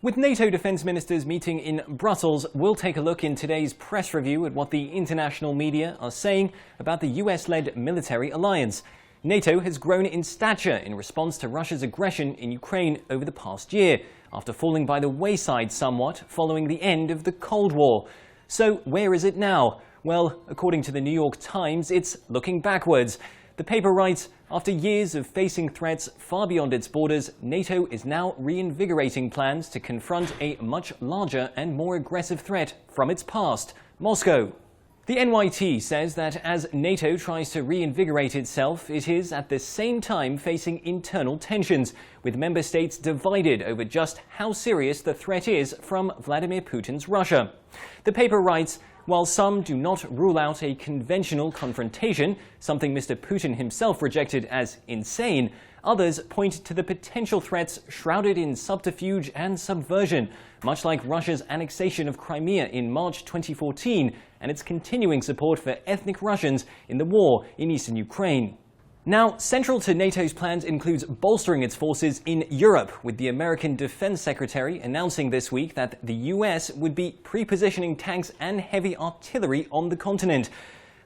With NATO defence ministers meeting in Brussels, we'll take a look in today's press review at what the international media are saying about the US-led military alliance. NATO has grown in stature in response to Russia's aggression in Ukraine over the past year, after falling by the wayside somewhat following the end of the Cold War. So where is it now? Well, according to the New York Times, it's looking backwards. The paper writes, after years of facing threats far beyond its borders, NATO is now reinvigorating plans to confront a much larger and more aggressive threat from its past, Moscow. The NYT says that as NATO tries to reinvigorate itself, it is at the same time facing internal tensions, with member states divided over just how serious the threat is from Vladimir Putin's Russia. The paper writes, while some do not rule out a conventional confrontation, something Mr. Putin himself rejected as insane, others point to the potential threats shrouded in subterfuge and subversion, much like Russia's annexation of Crimea in March 2014 and its continuing support for ethnic Russians in the war in eastern Ukraine. Now, central to NATO's plans includes bolstering its forces in Europe, with the American Defense Secretary announcing this week that the US would be pre-positioning tanks and heavy artillery on the continent.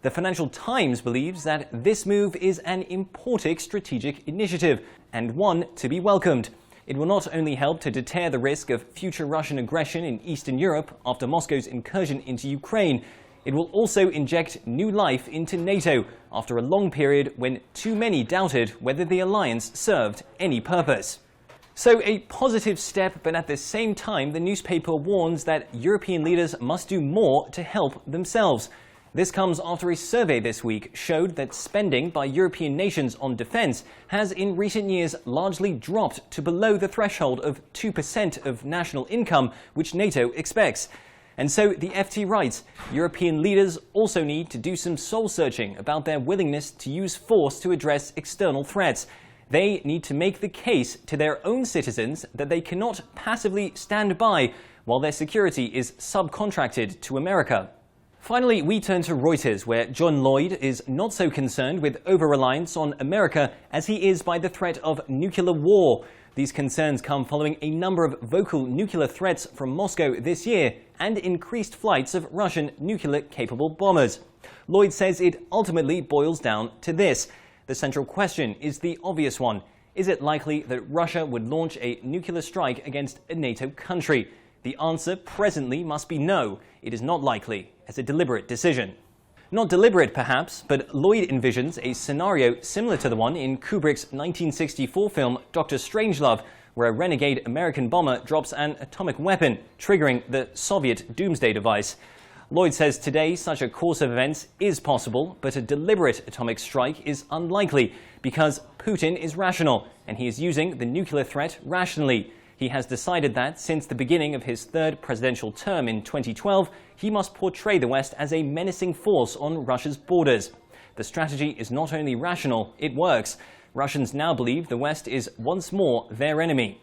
The Financial Times believes that this move is an important strategic initiative, and one to be welcomed. It will not only help to deter the risk of future Russian aggression in Eastern Europe after Moscow's incursion into Ukraine, it will also inject new life into NATO after a long period when too many doubted whether the alliance served any purpose. So a positive step, but at the same time the newspaper warns that European leaders must do more to help themselves. This comes after a survey this week showed that spending by European nations on defence has in recent years largely dropped to below the threshold of 2% of national income, which NATO expects. And so the FT writes, European leaders also need to do some soul-searching about their willingness to use force to address external threats. They need to make the case to their own citizens that they cannot passively stand by while their security is subcontracted to America. Finally, we turn to Reuters, where John Lloyd is not so concerned with over-reliance on America as he is by the threat of nuclear war. These concerns come following a number of vocal nuclear threats from Moscow this year and increased flights of Russian nuclear-capable bombers. Lloyd says it ultimately boils down to this. The central question is the obvious one. Is it likely that Russia would launch a nuclear strike against a NATO country? The answer presently must be no. It is not likely, as a deliberate decision. Not deliberate, perhaps, but Lloyd envisions a scenario similar to the one in Kubrick's 1964 film Dr. Strangelove, where a renegade American bomber drops an atomic weapon, triggering the Soviet doomsday device. Lloyd says today such a course of events is possible, but a deliberate atomic strike is unlikely because Putin is rational, and he is using the nuclear threat rationally. He has decided that since the beginning of his third presidential term in 2012, he must portray the West as a menacing force on Russia's borders. The strategy is not only rational, it works. Russians now believe the West is once more their enemy.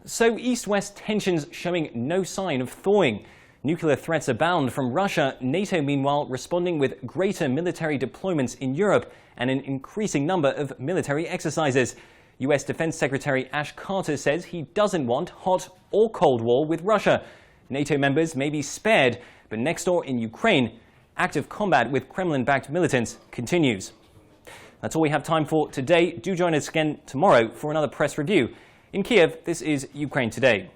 So East-West tensions showing no sign of thawing. Nuclear threats abound from Russia, NATO meanwhile responding with greater military deployments in Europe and an increasing number of military exercises. US Defense Secretary Ash Carter says he doesn't want hot or cold war with Russia. NATO members may be spared, but next door in Ukraine, active combat with Kremlin-backed militants continues. That's all we have time for today. Do join us again tomorrow for another press review. In Kiev, this is Ukraine Today.